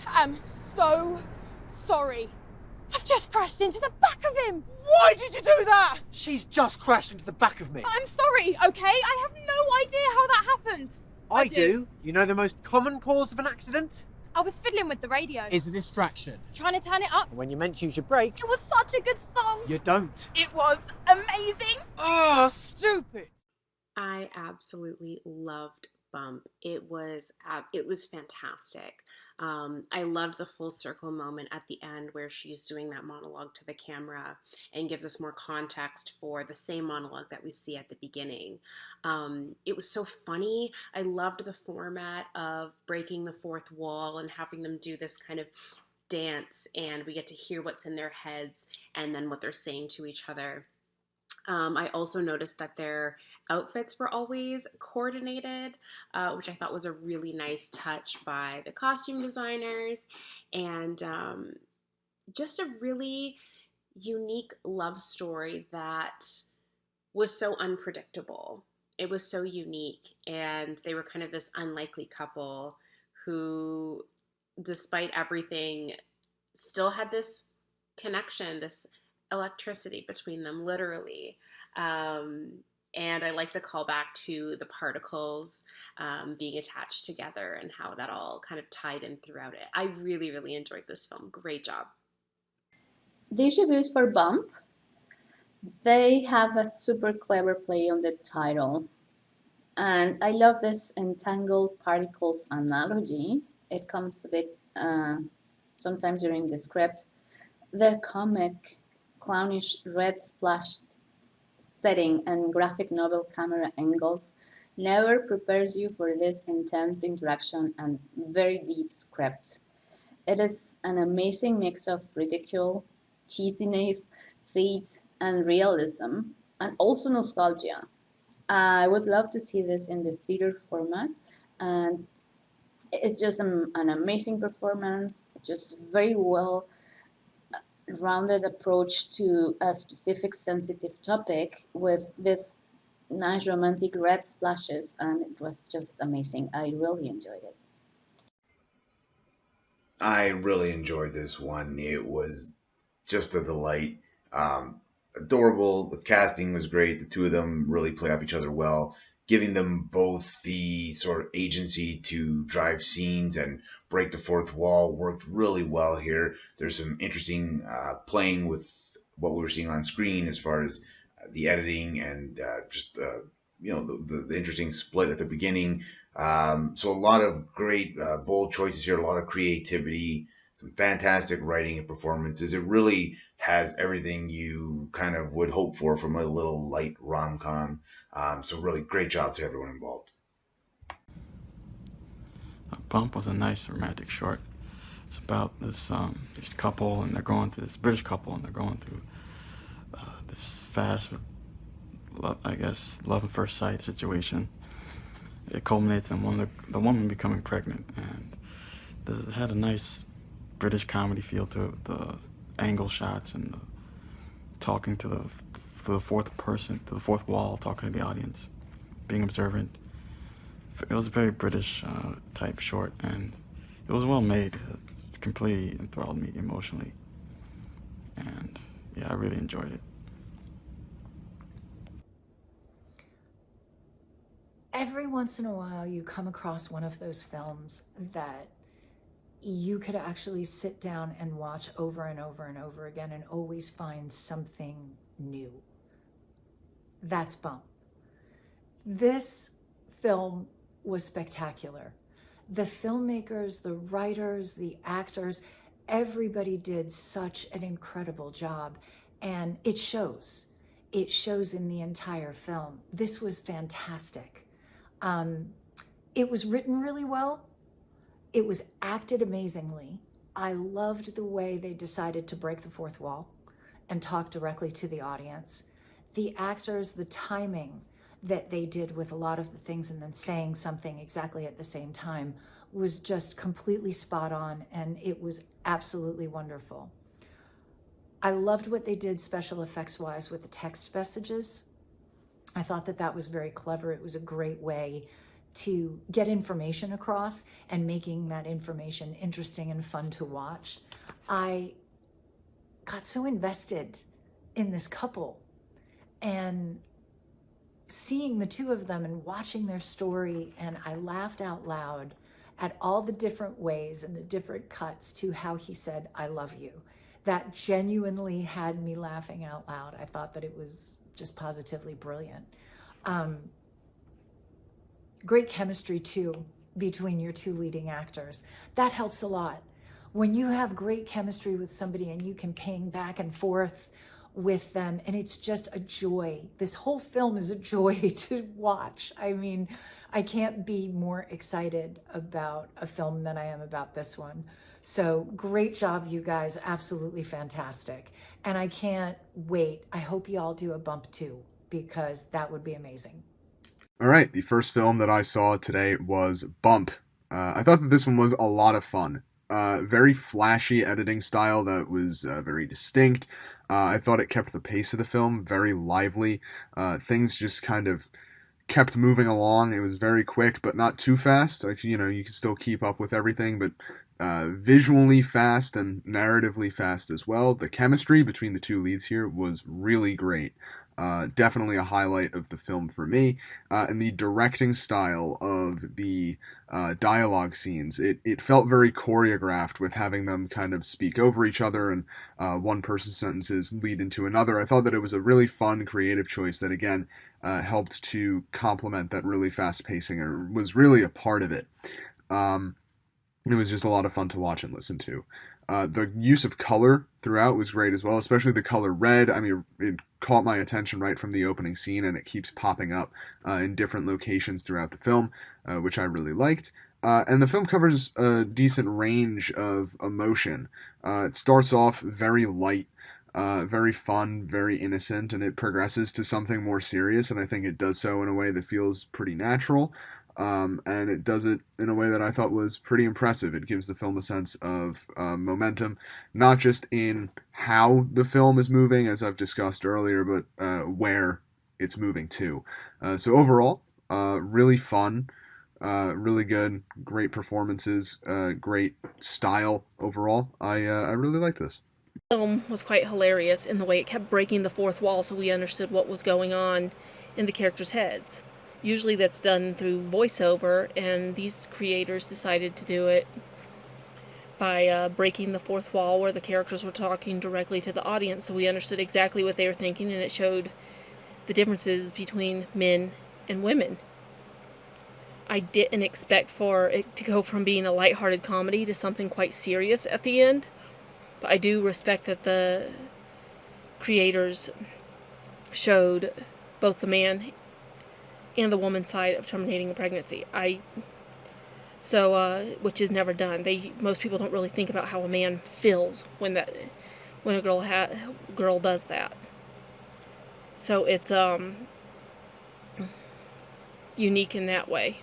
I am so sorry. I've just crashed into the back of him. Why did you do that? She's just crashed into the back of me. I'm sorry, okay? I have no idea how that happened. I do. You know the most common cause of an accident? I was fiddling with the radio. Is a distraction. Trying to turn it up. And when you're meant to use your brakes, It was such a good song. you don't. It was amazing. Oh, stupid. I absolutely loved Bump. It was fantastic. I loved the full circle moment at the end where she's doing that monologue to the camera and gives us more context for the same monologue that we see at the beginning. It was so funny. I loved the format of breaking the fourth wall and having them do this kind of dance, and we get to hear what's in their heads and then what they're saying to each other. I also noticed that their outfits were always coordinated, which I thought was a really nice touch by the costume designers, and just a really unique love story that was so unpredictable. It was so unique, and they were kind of this unlikely couple who, despite everything, still had this connection, this electricity between them, literally. And I like the callback to the particles being attached together and how that all kind of tied in throughout it. I really, really enjoyed this film. Great job. These reviews for Bump, they have a super clever play on the title. And I love this entangled particles analogy. It comes a bit sometimes during the script. The comic clownish red splashed setting and graphic novel camera angles never prepares you for this intense interaction and very deep script. It is an amazing mix of ridicule, cheesiness, fate, and realism, and also nostalgia. I would love to see this in the theater format, and it's just an amazing performance, just very well rounded approach to a specific sensitive topic with this nice romantic red splashes, and it was just amazing. I really enjoyed it. I really enjoyed this one. It was just a delight. Adorable. The casting was great. The two of them really play off each other well, giving them both the sort of agency to drive scenes and break the fourth wall worked really well here. There's some interesting playing with what we were seeing on screen as far as the editing and the interesting split at the beginning. So a lot of great bold choices here, a lot of creativity, some fantastic writing and performances. It really has everything you kind of would hope for from a little light rom-com. So really great job to everyone involved. Bump was a nice romantic short. It's about this couple, and they're going through this British couple, and they're going through this fast, I guess, love at first sight situation. It culminates in the woman becoming pregnant, and it had a nice British comedy feel to it, the angle shots and the talking to the fourth person, to the fourth wall, talking to the audience, being observant. It was a very British type short, and it was well made. It completely enthralled me emotionally, and yeah, I really enjoyed it. Every once in a while you come across one of those films that you could actually sit down and watch over and over and over again and always find something new. That's Bump. This film was spectacular. The filmmakers, the writers, the actors, everybody did such an incredible job, and it shows. It shows in the entire film. This was fantastic. It was written really well. It was acted amazingly. I loved the way they decided to break the fourth wall and talk directly to the audience. The actors, the timing that they did with a lot of the things and then saying something exactly at the same time was just completely spot on, and it was absolutely wonderful. I loved what they did special effects wise with the text messages. I thought that was very clever. It was a great way to get information across and making that information interesting and fun to watch, I got so invested in this couple, and seeing the two of them and watching their story, and I laughed out loud at all the different ways and the different cuts to how he said, "I love you." That genuinely had me laughing out loud. I thought that it was just positively brilliant. Great chemistry too between your two leading actors. That helps a lot. When you have great chemistry with somebody and you can ping back and forth with them, and it's just a joy. This whole film is a joy to watch. I mean, I can't be more excited about a film than I am about this one. So great job, you guys. Absolutely fantastic. And I can't wait. I hope you all do a bump too, because that would be amazing. All right, the first film that I saw today was Bump. I thought that this one was a lot of fun. Very flashy editing style that was very distinct. I thought it kept the pace of the film very lively. Things just kind of kept moving along. It was very quick, but not too fast. Like, you can still keep up with everything, but visually fast and narratively fast as well. The chemistry between the two leads here was really great. Definitely a highlight of the film for me. And the directing style of the dialogue scenes, it felt very choreographed, with having them kind of speak over each other and one person's sentences lead into another. I thought that it was a really fun, creative choice that, again, helped to complement that really fast pacing, or was really a part of it. It was just a lot of fun to watch and listen to. The use of color throughout was great as well, especially the color red. I mean, it caught my attention right from the opening scene, and it keeps popping up in different locations throughout the film, which I really liked. And the film covers a decent range of emotion. It starts off very light, very fun, very innocent, and it progresses to something more serious, and I think it does so in a way that feels pretty natural. And it does it in a way that I thought was pretty impressive. It gives the film a sense of momentum, not just in how the film is moving, as I've discussed earlier, but where it's moving to. So overall, really fun, really good, great performances, great style overall. I really like this. The film was quite hilarious in the way it kept breaking the fourth wall so we understood what was going on in the characters' heads. Usually that's done through voiceover, and these creators decided to do it by breaking the fourth wall, where the characters were talking directly to the audience, so we understood exactly what they were thinking, and it showed the differences between men and women. I didn't expect for it to go from being a lighthearted comedy to something quite serious at the end, but I do respect that the creators showed both the man and the woman's side of terminating a pregnancy. Which is never done. Most people don't really think about how a man feels when a girl does that. So it's unique in that way.